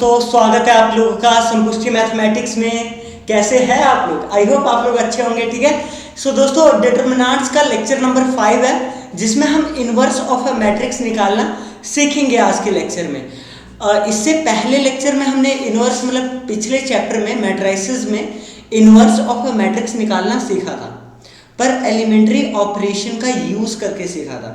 दोस्तों, स्वागत है आप लोगों का संपुष्टि मैथमेटिक्स में। कैसे हैं आप लोग? आई होप आप लोग अच्छे होंगे। ठीक है। सो दोस्तों, डिटरमिनेंट्स का लेक्चर नंबर 5 है, जिसमें हम इनवर्स ऑफ अ मैट्रिक्स निकालना सीखेंगे आज के लेक्चर में। इससे पहले लेक्चर में हमने इनवर्स मतलब पिछले चैप्टर में मैट्रिसेस में इनवर्स ऑफ अ मैट्रिक्स निकालना सीखा था, पर एलिमेंट्री ऑपरेशन का यूज करके सीखा था।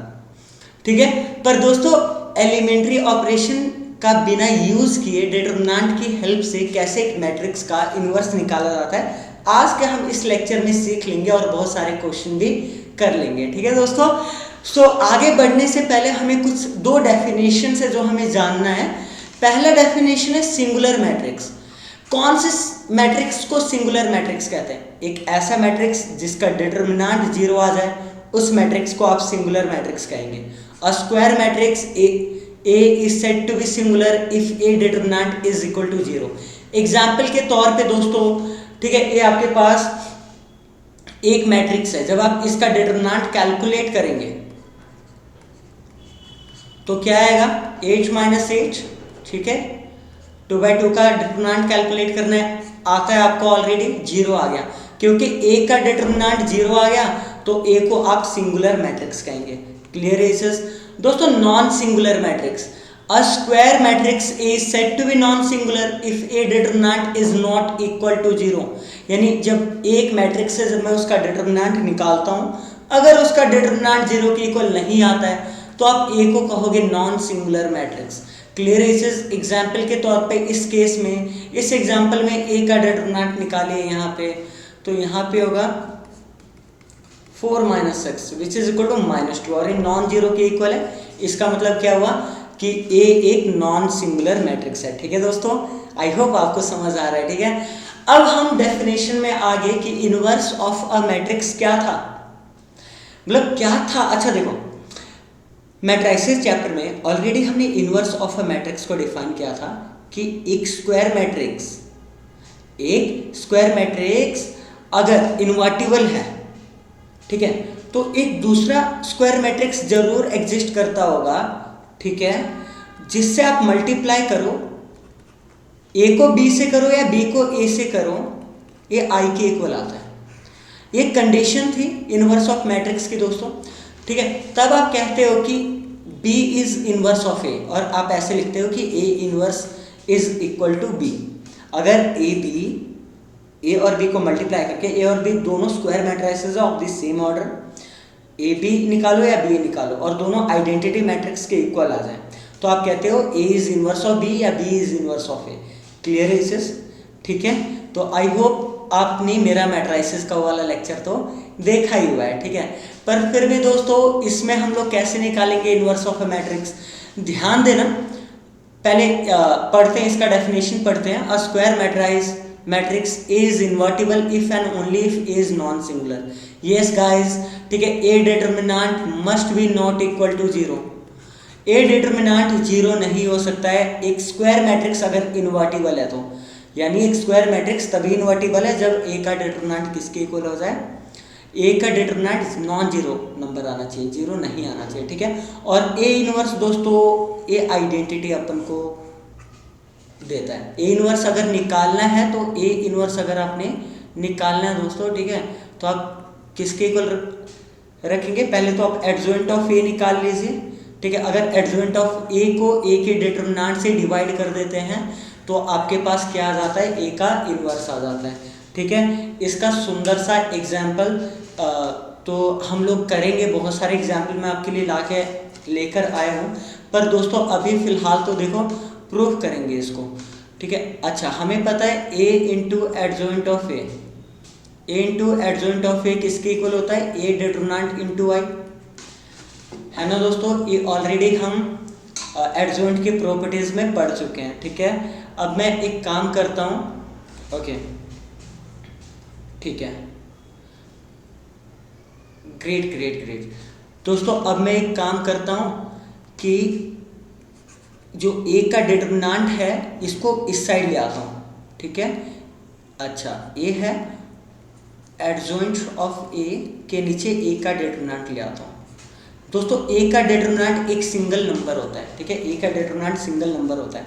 ठीक है। पर दोस्तों, एलिमेंट्री ऑपरेशन का बिना यूज किए डिटरमिनेंट की हेल्प से कैसे एक मैट्रिक्स का इनवर्स निकाला जाता है, आज के हम इस लेक्चर में सीख लेंगे और बहुत सारे क्वेश्चन भी कर लेंगे। ठीक है दोस्तों। सो आगे बढ़ने से पहले हमें कुछ दो डेफिनेशन है जो हमें जानना है। पहला डेफिनेशन है सिंगुलर मैट्रिक्स। कौन से मैट्रिक्स को सिंगुलर मैट्रिक्स कहते हैं? एक ऐसा मैट्रिक्स जिसका डिटरमिनेंट 0 आ जाए, उस मैट्रिक्स को आप सिंगुलर मैट्रिक्स कहेंगे। अ square matrix A is said to be singular if A determinant is equal to 0। Example के तौर पे दोस्तों, ठीक है, ये आपके पास एक मैट्रिक्स है। जब आप इसका डिटरमिनेंट कैलकुलेट करेंगे तो क्या आएगा? 8 - 8। ठीक है। 2/2 का डिटरमिनेंट कैलकुलेट करना है, आता है आपको ऑलरेडी 0 आ गया। क्योंकि A का डिटरमिनेंट 0 आ गया तो A को आप सिंगुलर मैट्रिक्स कहेंगे। क्लियर है दोस्तों? Non singular matrix, a square matrix is said to be non singular if A determinant is not equal to 0। यानी जब एक मैट्रिक्स से जब मैं उसका डिटरमिनेंट निकालता हूं, अगर उसका डिटरमिनेंट 0 के इक्वल नहीं आता है तो आप ए को कहोगे नॉन सिंगुलर मैट्रिक्स। क्लियर है? एग्जाम्पल के तौर पे इस केस में, इस एग्जाम्पल में ए का डिटरमिनेंट निकालिए यहाँ पे, तो यहाँ पे होगा 4 - 6 विच इज इक्वल टू -2, और ये नॉन जीरो के इक्वल है। इसका मतलब क्या हुआ कि ए एक नॉन सिंगुलर मैट्रिक्स है। ठीक है दोस्तों, आई होप आपको समझ आ रहा है। ठीक है। अब हम डेफिनेशन में आगे कि इनवर्स ऑफ अ मैट्रिक्स क्या था, मतलब क्या था। अच्छा देखो, मैट्रिसेस चैप्टर में ऑलरेडी हमने इनवर्स ऑफ अ मैट्रिक्स को डिफाइन किया था कि एक स्क्वायर मैट्रिक्स अगर इनवर्टिबल है, ठीक है, तो एक दूसरा स्क्वायर मैट्रिक्स जरूर एग्जिस्ट करता होगा। ठीक है। जिससे आप मल्टीप्लाई करो, ए को बी से करो या बी को ए से करो, ये आई के इक्वल आता है। ये कंडीशन थी इनवर्स ऑफ मैट्रिक्स की दोस्तों। ठीक है। तब आप कहते हो कि B is inverse of A, और आप ऐसे लिखते हो कि A inverse is equal to B. अगर ए और बी को मल्टीप्लाई करके, ए और बी दोनों square matrices of the same order, A B निकालो या बी निकालो, और दोनों आइडेंटिटी मैट्रिक्स के इक्वल आ जाए, तो आप कहते हो A is inverse of B या B is inverse of A. Clear है इस? ठीक है। तो आई होप आपने मेरा मैट्रिसेस का वाला लेक्चर तो देखा ही हुआ है। ठीक है। पर फिर भी दोस्तों, इसमें हम लोग कैसे निकालेंगे इनवर्स ऑफ अ मैट्रिक्स, ध्यान देना। पहले पढ़ते हैं, इसका डेफिनेशन पढ़ते हैं। अ square matrix is invertible if and only if A is non singular। yes guys, ठीक है, A determinant must be not equal to 0। A determinant 0 नहीं हो सकता है एक स्क्वायर मैट्रिक्स अगर इन्वर्टिबल है तो। यानी एक स्क्वायर मैट्रिक्स तभी इन्वर्टिबल है जब A का डिटरमिनेंट किसके इक्वल हो जाए? A का डिटरमिनेंट नॉन जीरो नंबर आना चाहिए, 0 नहीं आना चाहिए। ठीक है। और A इनवर्स दोस्तों, A आइडेंटिटी अपन को देता है। ए इनवर्स अगर निकालना है तो ए इनवर्स अगर आपने निकालना है दोस्तों, ठीक है, तो आप किसके इक्वल रखेंगे? पहले तो आप एडजॉइंट ऑफ ए निकाल लीजिए। ठीक है। अगर एडजॉइंट ऑफ ए को ए के डिटरमिनेंट से डिवाइड कर देते हैं तो आपके पास क्या आ जाता है? ए का इनवर्स आ जाता है। ठीक है। इसका सुंदर सा एग्जाम्पल तो हम लोग करेंगे, बहुत सारे एग्जाम्पल मैं आपके लिए लेकर आया हूँ, पर दोस्तों अभी फिलहाल तो देखो प्रूफ करेंगे इसको। ठीक है। अच्छा, हमें पता है a इंटू एडजॉइंट ऑफ ए किसके इक्वल होता है? a डिटरमिनेंट इंटू आई, है ना दोस्तों? ये ऑलरेडी हम एडजॉइंट की प्रॉपर्टीज में पढ़ चुके हैं। ठीक है। अब मैं एक काम करता हूँ। ओके, ठीक है, ग्रेट दोस्तों, अब मैं एक काम करता हूँ कि जो ए का डिटरमिनेंट है इसको इस साइड ले आता हूँ। ठीक है। अच्छा, ए है, एडजॉइंट ऑफ ए के नीचे ए का डिटरमिनेंट ले आता हूँ। दोस्तों, ए का डिटरमिनेंट एक सिंगल नंबर होता है। ठीक है। ए का डिटरमिनेंट सिंगल नंबर होता है।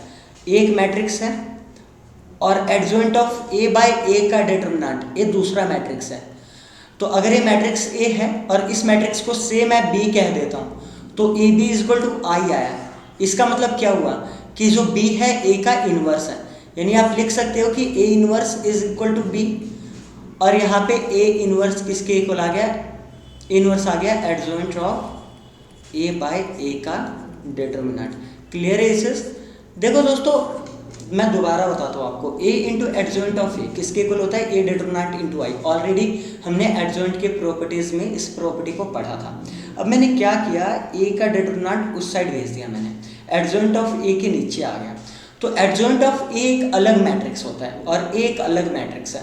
एक मैट्रिक्स है और एडजॉइंट ऑफ ए बाय ए का डिटरमिनेंट ये दूसरा मैट्रिक्स है। तो अगर ये मैट्रिक्स ए है और इस मैट्रिक्स को से मैं बी कह देता हूँ तो A B is equal to I आया। इसका मतलब क्या हुआ कि जो बी है ए का इनवर्स है, यानी आप लिख सकते हो कि A inverse is equal to B, और यहाँ पे ए इनवर्स किसके इक्वल आ गया, इनवर्स आ गया एडजॉइंट ऑफ ए बाय ए का डिटरमिनेंट। क्लियर है इसे? देखो दोस्तों मैं दोबारा बताता हूँ आपको, a इंटू एडजॉइंट ऑफ ए किसके इक्वल होता है, ए डिटरमिनेंट इंटू आई। ऑलरेडी हमने एडजॉइंट के प्रॉपर्टीज में इस प्रॉपर्टी को पढ़ा था। अब मैंने क्या किया, a का डिटरमिनेंट उस साइड भेज दिया मैंने, एडजॉइंट ऑफ a के नीचे आ गया। तो एडजॉइंट ऑफ a एक अलग मैट्रिक्स होता है और a एक अलग मैट्रिक्स है।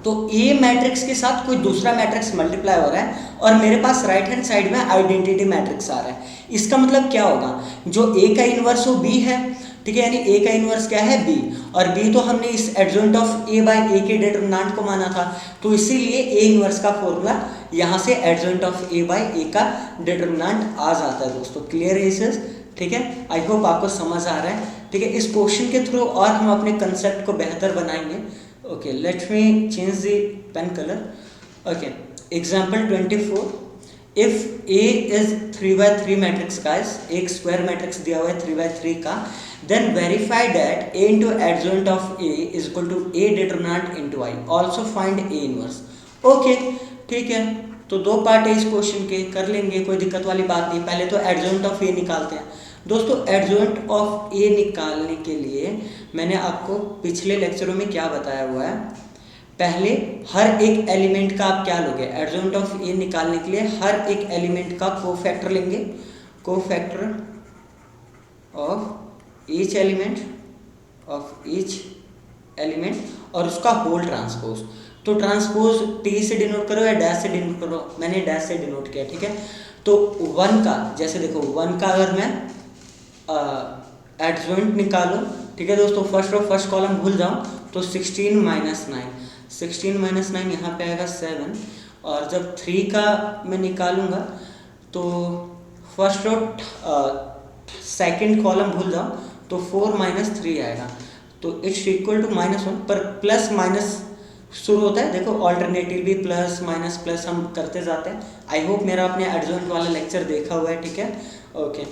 तो ए मैट्रिक्स के साथ कोई दूसरा मैट्रिक्स मल्टीप्लाई हो रहा है और मेरे पास राइट हैंड साइड में आइडेंटिटी मैट्रिक्स आ रहा है। इसका मतलब क्या होगा, जो ए का इनवर्स हो बी है, ठीक है, यानी ए का इनवर्स क्या है बी, और बी तो हमने इस एडजॉइंट ऑफ ए बाय ए के डिटरमिनेंट को माना था, तो इसीलिए ए इनवर्स का फॉर्मूला यहाँ से एडजॉइंट ऑफ ए बाय ए का डिटरमिनेंट आ जाता है दोस्तों। क्लियर है इसे? ठीक है, आई होप आपको समझ आ रहा है। ठीक है, इस क्वेश्चन के थ्रू और हम अपने कंसेप्ट को बेहतर बनाएंगे। Okay, let me change the pen color. Okay, example 24. If A is 3 by 3 matrix guys, एक square matrix दिया हुआ है 3 by 3 का, then verify that A into adjoint of A is equal to A determinant into I. Also find A inverse. Okay, ठीक है, तो दो part है इस क्वेश्चन के, कर लेंगे, कोई दिक्कत वाली बात नहीं। पहले तो एडजॉइंट ऑफ ए निकालते हैं दोस्तों। एडजॉइंट ऑफ ए निकालने के लिए मैंने आपको पिछले लेक्चरों में क्या बताया हुआ है, पहले हर एक एलिमेंट का आप क्या लोगे, एडजॉइंट ऑफ ए निकालने के लिए हर एक एलिमेंट का कोफैक्टर लेंगे, कोफैक्टर ऑफ ईच एलिमेंट और उसका होल ट्रांसपोज। तो ट्रांसपोज टी से डिनोट करो या डैश से डिनोट करो, मैंने डैश से डिनोट किया। ठीक है, तो वन का जैसे देखो, वन का अगर मैं एडजॉइंट निकालो, ठीक है दोस्तों, फर्स्ट कॉलम भूल जाऊँ तो 16 माइनस 9 यहाँ पे आएगा 7, और जब 3 का मैं निकालूंगा तो फर्स्ट रो सेकंड कॉलम भूल जाऊँ तो 4 माइनस 3 आएगा, तो इट्स इक्वल टू -1, पर प्लस माइनस शुरू होता है। देखो ऑल्टरनेटिवली प्लस माइनस हम करते जाते हैं। आई होप मेरा आपने एडजॉइंट वाला लेक्चर देखा हुआ है। ठीक है, ओके।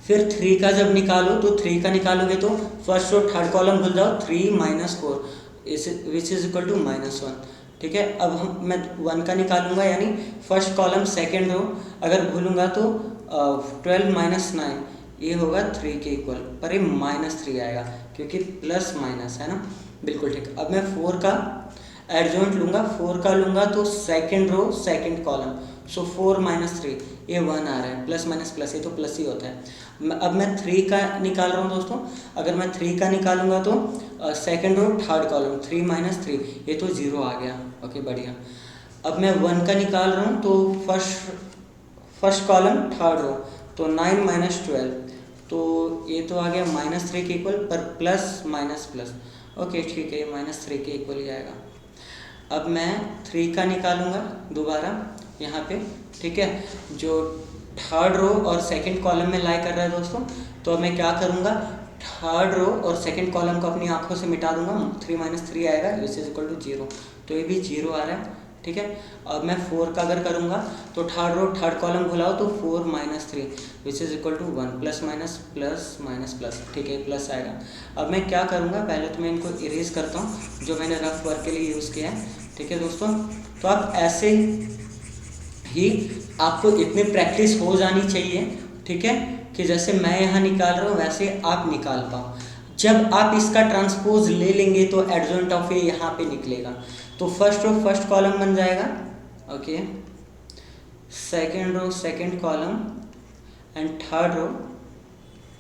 फिर 3 का जब निकालो तो 3 का निकालोगे तो फर्स्ट रो थर्ड कॉलम भूल जाओ, 3 minus 4 which is equal to -1। ठीक है, अब मैं 1 का निकालूंगा, यानी फर्स्ट कॉलम सेकेंड रो अगर भूलूंगा तो 12 माइनस 9 ये होगा 3 के इक्वल, पर ये -3 आएगा क्योंकि प्लस माइनस है ना, बिल्कुल ठीक। अब मैं 4 का एडजॉइंट लूँगा, 4 का लूँगा तो सेकेंड रो सेकेंड कॉलम, सो 4 माइनस 3 ये 1 आ रहा है, प्लस माइनस प्लस ये तो प्लस ही होता है। अब मैं 3 का निकाल रहा हूँ दोस्तों, अगर मैं 3 का निकालूंगा तो second row third column 3 minus 3 ये तो 0 आ गया। ओके, बढ़िया। अब मैं 1 का निकाल रहा हूँ तो फर्स्ट कॉलम थर्ड रो तो 9 माइनस 12 तो ये तो आ गया -3 के इक्वल, पर प्लस माइनस प्लस। ओके ठीक है, ये -3 के इक्वल ही आएगा। अब मैं 3 का निकालूंगा दोबारा यहाँ पे, ठीक है, जो थर्ड रो और सेकंड कॉलम में लाई कर रहा है दोस्तों, तो अब मैं क्या करूँगा, थर्ड रो और सेकंड कॉलम को अपनी आंखों से मिटा दूंगा, 3 माइनस 3 आएगा विच इज इक्वल टू 0, तो ये भी 0 आ रहा है। ठीक है, अब मैं 4 का अगर करूँगा तो थर्ड रो थर्ड कॉलम भुलाओ तो 4 minus 3 which is equal to 1, plus minus plus minus plus, ठीक है, प्लस आएगा। अब मैं क्या करूँगा, पहले तो मैं इनको इरेज करता हूँ जो मैंने रफ वर्क के लिए यूज़ किया है। ठीक है दोस्तों, तो आप ऐसे ही आपको इतनी प्रैक्टिस हो जानी चाहिए, ठीक है, कि जैसे मैं यहाँ निकाल रहा हूँ वैसे आप निकाल पाओ। जब आप इसका ट्रांसपोज ले लेंगे तो एडजॉइंट ऑफ ए यहाँ पे निकलेगा, तो फर्स्ट रो फर्स्ट कॉलम बन जाएगा, okay, second row second column and third row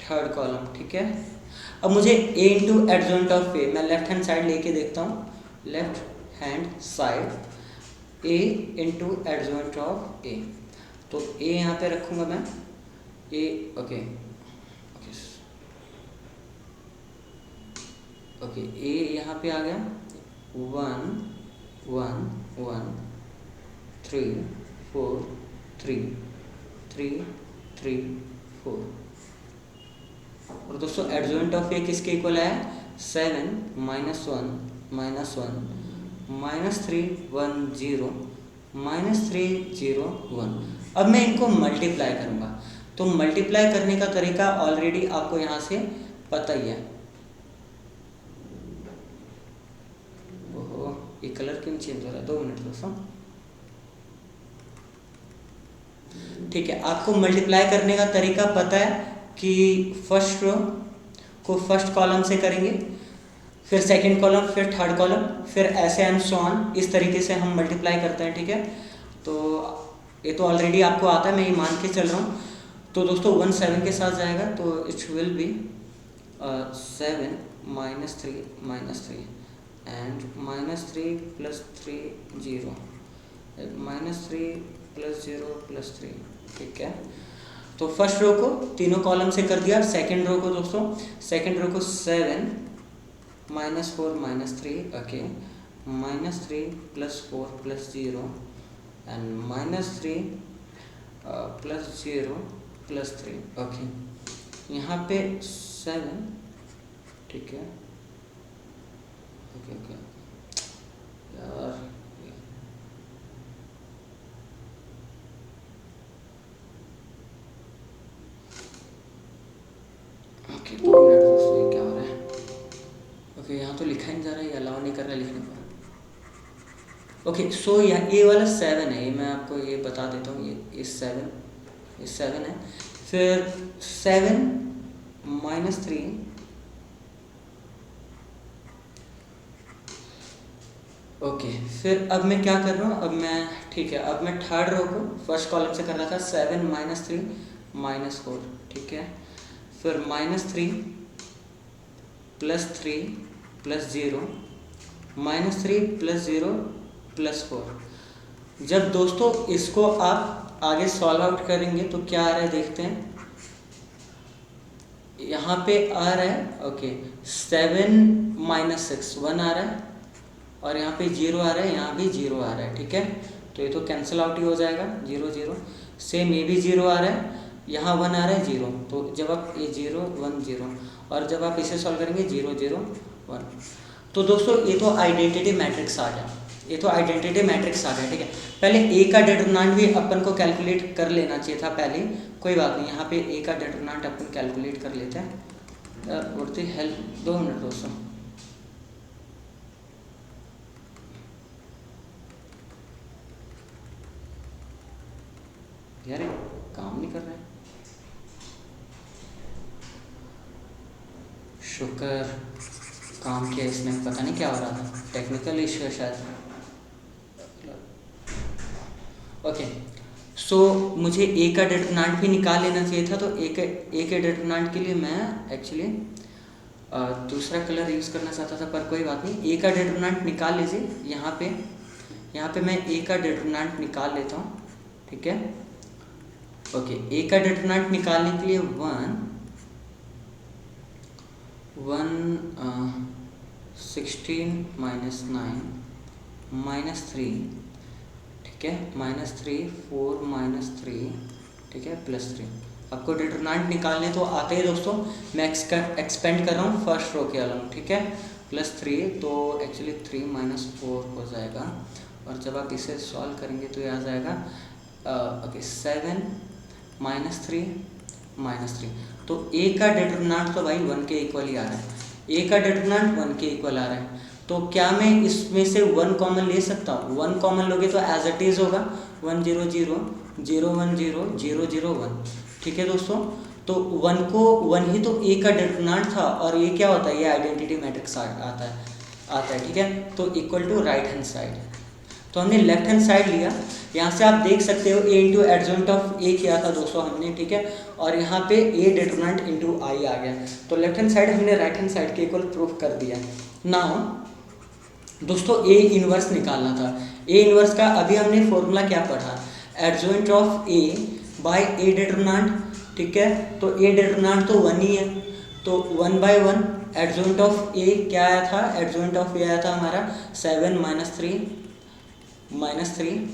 third column. ठीक है, अब मुझे A into adjoint of A, मैं लेफ्ट हैंड साइड लेके देखता हूँ, left hand side A into adjoint of A, तो ए यहाँ पे रखूँगा मैं, ए, ओके ओके, ए यहाँ पे आ गया 1 1 1 3 4 3 3 3 4, और दोस्तों एडजॉइंट ऑफ ए किसके इक्वल है, 7 -1 -3 1 0 -3 0 1। अब मैं इनको मल्टीप्लाई करूँगा, तो मल्टीप्लाई करने का तरीका ऑलरेडी आपको यहाँ से पता ही है। ओहो, ये कलर क्यों चेंज हो रहा है, 2 मिनट दोस्तों। ठीक है, आपको मल्टीप्लाई करने का तरीका पता है कि फर्स्ट रो को फर्स्ट कॉलम से करेंगे, फिर सेकंड कॉलम, फिर थर्ड कॉलम, फिर ऐसे एंड सो ऑन, इस तरीके से हम मल्टीप्लाई करते हैं। ठीक है, तो ये तो ऑलरेडी आपको आता है, मैं ये मान के चल रहा हूँ। तो दोस्तों 1 7 के साथ जाएगा, तो इट विल बी 7 -3 एंड -3 + 3 0 -3 + 0 + 3। ठीक है, तो फर्स्ट रो को तीनों कॉलम से कर दिया। सेकंड रो को दोस्तों, सेकंड रो को 7 -4 -3 ओके, -3 + 4 + 0 एंड -3 + 0 + 3 ओके। यहाँ पे 7, ठीक है, ओके यार, ओके 2 मिनट दोस्तों, ये क्या हो रहा है। ओके, यहाँ तो लिखा ही नहीं जा रहा है, ये अलाउ नहीं कर रहा है लिखने पर। ओके, सो यहाँ ये वाला 7 है, ये मैं आपको ये बता देता हूँ, ये 7 है। फिर 7 -3 ओके, फिर अब मैं क्या कर रहा हूँ, अब मैं, ठीक है, अब मैं थर्ड रो को फर्स्ट कॉलम से कर रहा था, 7 -3 -4, ठीक है, फिर -3 + 3 + 0 -3 + 0 + 4। जब दोस्तों इसको आप आगे सॉल्व आउट करेंगे तो क्या आ रहा है देखते हैं। यहाँ पे आ रहा है, ओके, 7 - 6 1 आ रहा है, और यहाँ पे 0 आ रहा है, यहाँ भी 0 आ रहा है। ठीक है, तो ये तो कैंसिल आउट ही हो जाएगा, 0 0। सेम ये भी 0 आ रहा है, यहाँ 1 आ रहा है, 0। तो जब आप ये 0 1 0, और जब आप इसे सॉल्व करेंगे 0 0 1। तो दोस्तों ये तो आइडेंटिटी मैट्रिक्स आ गया, ये तो आइडेंटिटी मैट्रिक्स आ गया। ठीक है, पहले ए का डिटरमिनेंट भी अपन को कैलकुलेट कर लेना चाहिए था पहले, कोई बात नहीं, यहाँ पे ए का डिटरमिनेंट अपन कैलकुलेट कर लेते हैं। उड़ती हेल्प, 2 मिनट दोस्तों। यार काम नहीं कर रहा है, शुक्र काम किया इसने, पता नहीं क्या हो रहा था, टेक्निकल इशू है शायद। ओके, सो मुझे ए का डिटरमिनेंट भी निकाल लेना चाहिए था, तो ए के डिटरमिनेंट के लिए मैं एक्चुअली दूसरा कलर यूज़ करना चाहता था, पर कोई बात नहीं, ए का डिटरमिनेंट निकाल लीजिए। यहाँ पे मैं ए का डिटरमिनेंट निकाल लेता हूँ। ठीक है, ओके, ए का डिटरमिनेंट निकालने के लिए 16 - 9 -3, ठीक है, -3 4 -3, ठीक है, +3। आपको डिटरमिनेंट निकालने तो आते ही दोस्तों, मैं एक्सपेंड कर रहा हूँ फर्स्ट रो के अलग। ठीक है, +3, तो एक्चुअली 3 - 4 हो जाएगा, और जब आप इसे सॉल्व करेंगे तो ये आ जाएगा ओके 7 -3 -3। तो ए का डिटरमिनेंट तो भाई 1 के इक्वल ही आ रहा है, ए का डिटरमिनेंट 1 के इक्वल आ रहा है। तो क्या मैं इसमें से 1 कॉमन ले सकता हूँ? 1 कॉमन लोगे तो एज इट इज़ होगा 1 0 0 0 1 0 0 0 1। ठीक है दोस्तों, तो 1 को 1 ही तो ए का डिटरमिनेंट था, और ये क्या होता है, ये आइडेंटिटी मैट्रिक्स आता है। ठीक है, तो equal to right hand side, तो हमने लेफ्ट हैंड साइड लिया। यहाँ से आप देख सकते हो ए इंटू एडजॉइंट ऑफ ए किया था दोस्तों हमने। ठीक है, और यहाँ पे ए डिटरमिनेंट इंटू आई आ गया, तो लेफ्ट हैंड साइड हमने राइट हैंड साइड के इक्वल प्रूफ कर दिया। नाउ दोस्तों ए इनवर्स निकालना था। ए इनवर्स का अभी हमने फॉर्मूला क्या पढ़ा, adjoint of A by A determinant. ठीक है, तो ए डिटरमिनेंट तो 1 ही है, तो 1/1 एडजॉइंट ऑफ ए क्या आया था, एडजॉइंट ऑफ ए आया था हमारा 7 - 3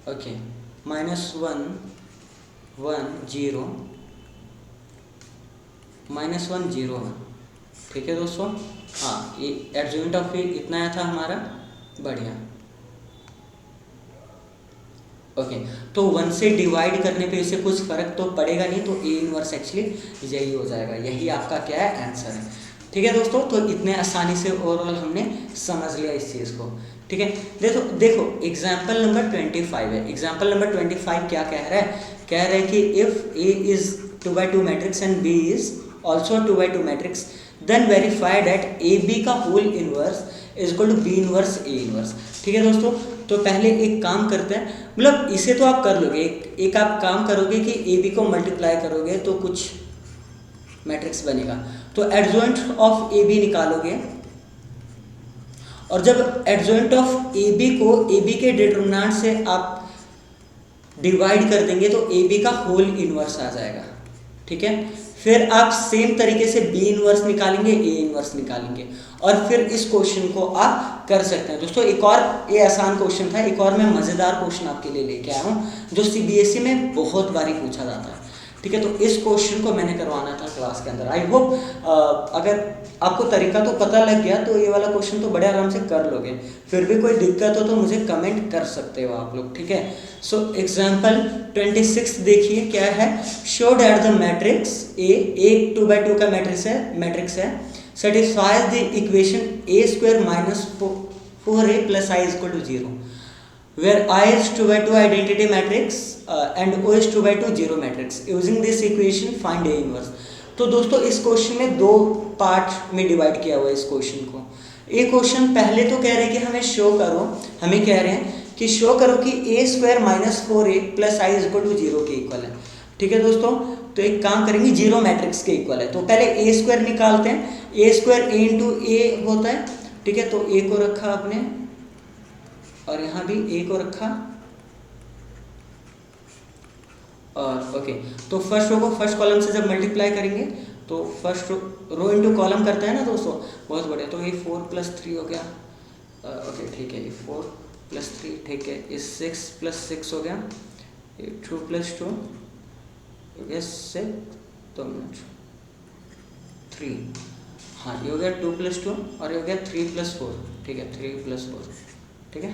ओके, -1 1 0 -1 0 1। ठीक है दोस्तों, हाँ ये एडजॉइंट ऑफ ए इतना आया था हमारा, बढ़िया। ओके तो 1 से डिवाइड करने पे इसे कुछ फर्क तो पड़ेगा नहीं, तो ए इनवर्स एक्चुअली यही हो जाएगा, यही आपका क्या है आंसर है। ठीक है दोस्तों, तो इतने आसानी से ओवरऑल हमने समझ लिया इस चीज़ को। ठीक है, देखो देखो एग्जाम्पल नंबर 25 है। एग्जाम्पल नंबर 25 क्या कह रहा है, कह रहा है कि if A is 2x2 matrix and B is also 2x2 matrix then verify that A B का whole inverse is equal to B inverse A inverse. ठीक है दोस्तों, तो पहले एक काम करते हैं, मतलब इसे तो आप कर लोगे, एक आप काम करोगे कि ए बी को मल्टीप्लाई करोगे तो कुछ मैट्रिक्स बनेगा, तो एडजॉइंट ऑफ ए बी निकालोगे, और जब एडजॉइंट ऑफ ए बी को ए बी के डिटरमिनेंट से आप डिवाइड कर देंगे तो ए बी का होल इनवर्स आ जाएगा। ठीक है, फिर आप सेम तरीके से बी इनवर्स निकालेंगे, ए इनवर्स निकालेंगे, और फिर इस क्वेश्चन को आप कर सकते हैं। दोस्तों एक और ये आसान क्वेश्चन था, एक और मैं मज़ेदार क्वेश्चन आपके लिए लेके आया हूँ जो सीबीएसई में बहुत बारी पूछा जाता है। ठीक है, तो इस क्वेश्चन को मैंने करवाना था क्लास के अंदर। आई होप अगर आपको तरीका तो पता लग गया तो ये वाला क्वेश्चन तो बड़े आराम से कर लोगे। फिर भी कोई दिक्कत हो तो मुझे कमेंट कर सकते हो आप लोग। ठीक है, सो एग्जाम्पल 26 देखिए क्या है, show that the matrix A एक 2x2 का मैट्रिक्स है satisfies the equation a square minus 4a plus I is equal to 0 where I is 2x2 identity matrix and O is 2x2 0 matrix. Using this equation find A inverse. तो दोस्तों इस question में दो part में divide किया हुआ है इस क्वेश्चन को। एक क्वेश्चन पहले तो कह रहे हैं कि हमें शो करो, हमें कह रहे हैं कि शो करो कि a square minus 4a plus I is equal to 0 के इक्वल है। ठीक है दोस्तों, तो एक काम करेंगे, 0 मैट्रिक्स के इक्वल है, तो पहले ए स्क्वायर निकालते हैं। ए स्क्वायर ए इंटू ए होता है। ठीक है, तो ए को रखा आपने और यहाँ भी ए को रखा, और ओके तो फर्स्ट रो को फर्स्ट कॉलम से जब मल्टीप्लाई करेंगे तो फर्स्ट रो इंटू कॉलम करता है ना दोस्तों, बहुत बढ़िया। तो ये 4 + 3 हो गया, ओके ठीक है, ये 4 + 3 ठीक है, ये 6 + 6 हो गया, ये 2 + 2 हो गया 6, 2 मिनट 3, हाँ ये हो गया 2 + 2 और ये हो गया 3 + 4। ठीक है, 3 + 4 ठीक है,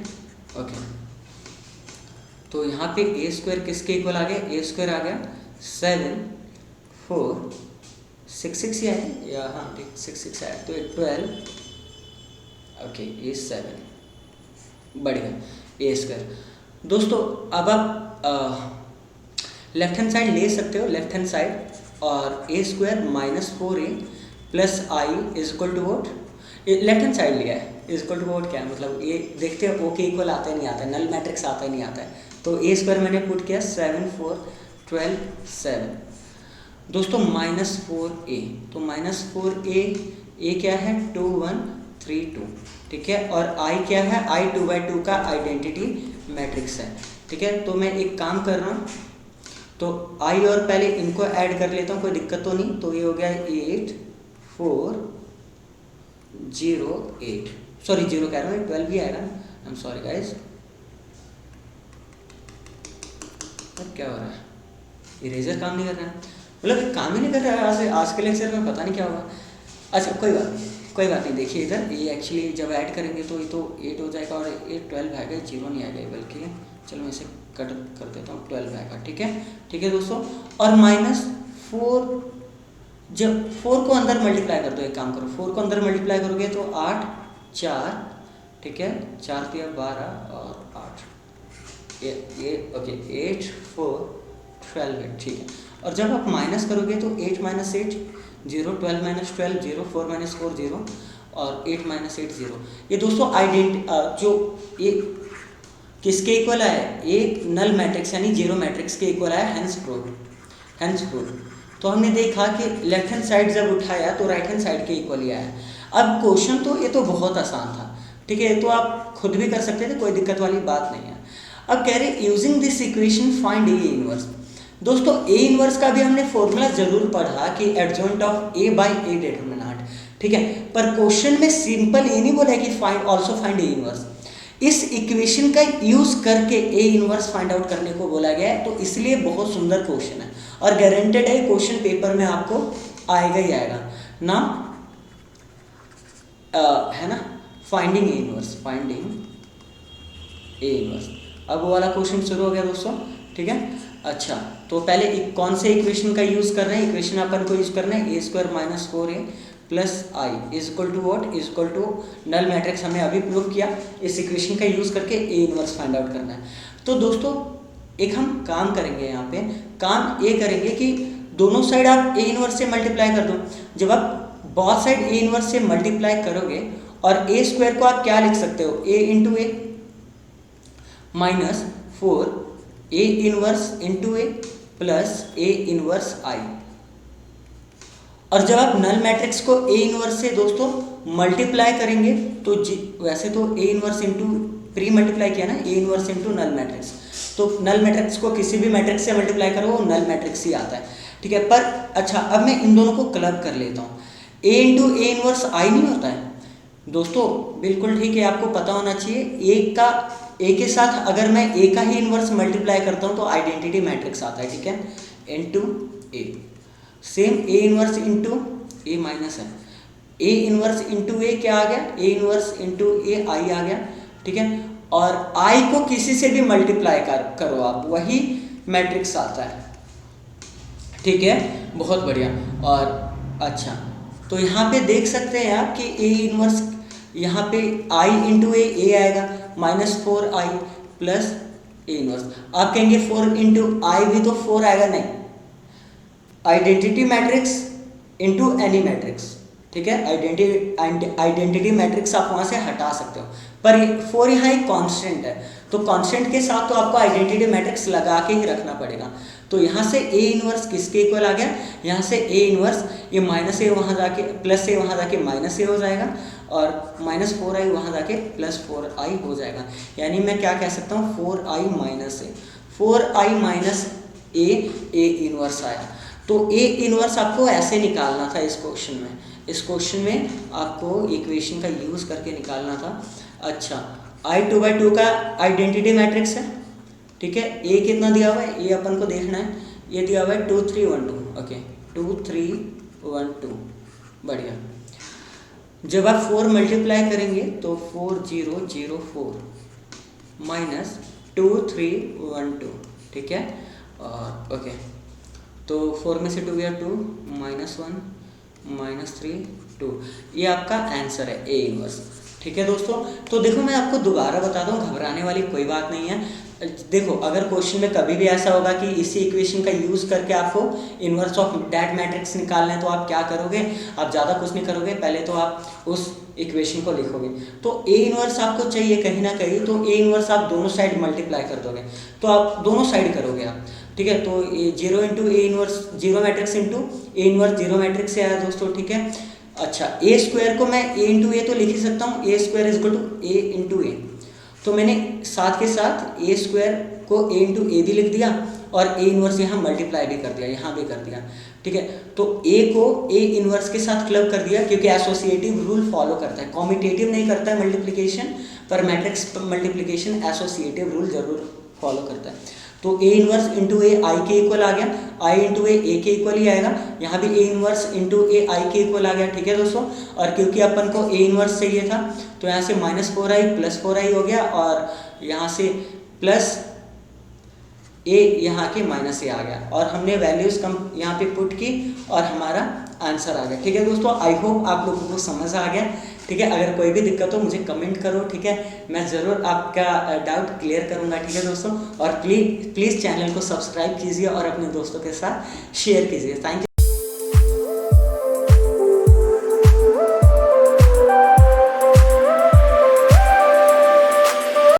ओके। तो यहाँ पे ए स्क्वायर किसके इक्वल आ गया, ए स्क्वायर आ गया 7 4 6 6 या है या हाँ ठीक 6 6 है, तो 12 ओके, ये 7 बढ़िया, ए स्क्वायर। दोस्तों अब आप लेफ्ट हैंड साइड ले सकते हो, लेफ्ट हैंड साइड, और A square minus 4a plus I is equal to what, left hand side लिया है, इज इक्वल टू वोट क्या है, मतलब ये देखते हैं ओ के इक्वल आता है नहीं आता है, नल मैट्रिक्स आता है नहीं आता है, तो ए स्क्वायर मैंने पुट किया 7 4 12 7। दोस्तों -4a, तो -4a ए क्या है 2 1 3 2 ठीक है, और आई क्या है, आई 2/2 का आइडेंटिटी मैट्रिक्स है। ठीक है, तो मैं एक काम कर रहा हूँ, तो आई और पहले इनको ऐड कर लेता हूँ, कोई दिक्कत तो नहीं, तो ये हो गया 8 4 0 8, सॉरी 0 कह रहा हूँ, 12 भी आएगा, आई एम सॉरी गाइज। अब क्या हो रहा है, इरेजर काम नहीं कर रहा है, मतलब काम ही नहीं कर रहा है आज के लेक्चर में, पता नहीं क्या होगा। अच्छा कोई बात नहीं, कोई बात नहीं, देखिए इधर ये एक्चुअली जब ऐड करेंगे तो ये तो 8 हो जाएगा और ये 12 आएगा, 0 नहीं आएगा, बल्कि चलो मैं इसे कट कर देता हूँ, 12 आएगा। ठीक है, ठीक है दोस्तों, और -4 जब 4 को अंदर मल्टीप्लाई कर दो, एक काम करो 4 को अंदर मल्टीप्लाई करोगे तो 8 4 ठीक है, 4 × 12 और 8 ये ओके 8 4 12 ठीक है, और जब आप माइनस करोगे तो 8 - 8 0 12 - 12 0 4 - 4 0 और 8 - 8 0। ये दोस्तों जो ये किसके इक्वल है, एक नल मैट्रिक्स यानी 0 मैट्रिक्स के इक्वल है, हेंस प्रूव्ड। तो हमने देखा कि लेफ्ट हैंड साइड जब उठाया तो राइट हैंड साइड के इक्वल ही आया। अब क्वेश्चन तो ये तो बहुत आसान था, ठीक है, ये तो आप खुद भी कर सकते थे, कोई दिक्कत वाली बात नहीं है। अब कह रहे using this equation find A inverse. दोस्तों ए इनवर्स का भी हमने फॉर्मूला जरूर पढ़ा कि adjoint of A by A determinant, ठीक है, पर क्वेश्चन में सिंपल ये नहीं बोला कि find also find A inverse, इस इक्वेशन का यूज करके ए इनवर्स फाइंड आउट करने को बोला गया है, तो इसलिए बहुत सुंदर क्वेश्चन है और गारंटेड है क्वेश्चन पेपर में आपको आएगा ही आएगा ना, है ना, finding A inverse, finding A inverse. अब वो वाला क्वेश्चन शुरू हो गया दोस्तों, ठीक है। अच्छा, तो पहले कौन से इक्वेशन का यूज़ कर रहे हैं, इक्वेशन अपन को यूज़ करना है, A square minus 4a plus I is equal to what, is equal to null matrix हमने अभी प्रूव किया। इस इक्वेशन का यूज़ करके ए इनवर्स फाइंड आउट करना है। तो दोस्तों एक हम काम करेंगे, यहाँ पे काम ये करेंगे कि दोनों साइड आप ए इनवर्स से मल्टीप्लाई कर दो। जब आप बहुत साइड ए इनवर्स से मल्टीप्लाई करोगे और ए स्क्वायर को आप क्या लिख सकते हो, A into A minus 4 A inverse into A plus A inverse I. और जब आप नल मैट्रिक्स को ए इनवर्स से दोस्तों मल्टीप्लाई करेंगे तो वैसे तो A inverse into premultiply किया ना, A inverse into null matrix, तो नल मैट्रिक्स को किसी भी मैट्रिक्स से मल्टीप्लाई करो वो नल मैट्रिक्स ही आता है, ठीक है। पर अच्छा, अब मैं इन दोनों को क्लब कर लेता हूँ। ए इंटू ए इनवर्स आई नहीं होता है दोस्तों, बिल्कुल ठीक है, आपको पता होना चाहिए। ए के साथ अगर मैं ए का ही इनवर्स मल्टीप्लाई करता हूँ तो आइडेंटिटी मैट्रिक्स आता है, ठीक है, into A. Same A inverse into A minus है, ए इनवर्स इंटू ए क्या आ गया, ए इनवर्स इंटू ए आई आ गया, ठीक है। और आई को किसी से भी मल्टीप्लाई करो आप, वही मैट्रिक्स आता है, ठीक है, बहुत बढ़िया। और अच्छा, तो यहाँ पे देख सकते हैं आप कि ए इनवर्स, यहाँ पे आई इंटू ए आएगा minus 4 I plus A inverse. आप कहेंगे 4 इंटू आई भी तो 4 आएगा, नहीं, identity matrix into any matrix, ठीक है, आइडेंटिटी मैट्रिक्स आप वहाँ से हटा सकते हो, पर 4 यहाँ एक कांस्टेंट है, तो कांस्टेंट के साथ तो आपको आइडेंटिटी मैट्रिक्स लगा के ही रखना पड़ेगा। तो यहाँ से ए इनवर्स किसके इक्वल आ गया, यहाँ से ए इनवर्स ये माइनस ए वहाँ जाके प्लस ए वहाँ जाके माइनस ए हो जाएगा, और माइनस 4 आई वहाँ जाके प्लस 4 आई हो जाएगा। यानी मैं क्या कह सकता हूँ, 4 I minus A, 4 I minus A inverse आया। तो ए इनवर्स आपको ऐसे निकालना था इस क्वेश्चन में, इस क्वेश्चन में आपको इक्वेशन का यूज़ करके निकालना था। अच्छा, I2/2 का आइडेंटिटी मैट्रिक्स है, ठीक है, ए कितना दिया हुआ है ये अपन को देखना है, ये दिया हुआ है 2 3 1 2, ओके 2 3 1 2, बढ़िया। जब आप 4 मल्टीप्लाई करेंगे तो 4 0 0 4 माइनस 2 3 1 2, ठीक है, और ओके, तो 4 में से 2 गया 2 माइनस 1 माइनस 3 2, ये आपका आंसर है ए इनवर्स, ठीक है दोस्तों। तो देखो मैं आपको दोबारा बताता हूँ, घबराने वाली कोई बात नहीं है। देखो अगर क्वेश्चन में कभी भी ऐसा होगा कि इसी इक्वेशन का यूज़ करके आपको इनवर्स ऑफ दैट मैट्रिक्स निकालना है, तो आप क्या करोगे, आप ज़्यादा कुछ नहीं करोगे, पहले तो आप उस इक्वेशन को लिखोगे। तो ए इनवर्स आपको चाहिए कहीं ना कहीं, तो ए इनवर्स आप दोनों साइड मल्टीप्लाई कर दोगे, तो आप दोनों साइड करोगे आप, ठीक है। तो ये 0 into A inverse, 0 matrix into A inverse 0 matrix से आया दोस्तों, ठीक है। अच्छा, ए स्क्वायर को मैं ए इंटू ए तो लिख ही सकता हूँ, A square is equal to A into A, तो मैंने साथ के साथ ए स्क्वायर को ए इंटू ए भी लिख दिया और ए इनवर्स यहाँ मल्टीप्लाई भी कर दिया, यहाँ भी कर दिया, ठीक है। तो ए को ए इनवर्स के साथ क्लब कर दिया, क्योंकि एसोसिएटिव रूल फॉलो करता है, कॉम्यूटेटिव नहीं करता है मल्टीप्लिकेशन, पर मैट्रिक्स मल्टीप्लिकेशन एसोसिएटिव रूल जरूर फॉलो करता है। तो ए इनवर्स इंटू ए आई के इक्वल आ गया, आई इंटू ए के इक्वल ही आएगा, यहाँ भी ए इनवर्स इंटू ए आई के इक्वल आ गया, ठीक है दोस्तों। और क्योंकि अपन को ए इनवर्स चाहिए था तो यहाँ से माइनस 4 आई प्लस 4 आई हो गया, और यहाँ से प्लस ए यहाँ के माइनस ए आ गया, और हमने वैल्यूज कम यहाँ पे पुट की और हमारा आंसर आ गया, ठीक है दोस्तों। आई होप आप लोगों को समझ आ गया, ठीक है। अगर कोई भी दिक्कत हो मुझे कमेंट करो, ठीक है, मैं ज़रूर आपका डाउट क्लियर करूँगा, ठीक है दोस्तों। और प्लीज़ चैनल को सब्सक्राइब कीजिए और अपने दोस्तों के साथ शेयर कीजिए। Thank you.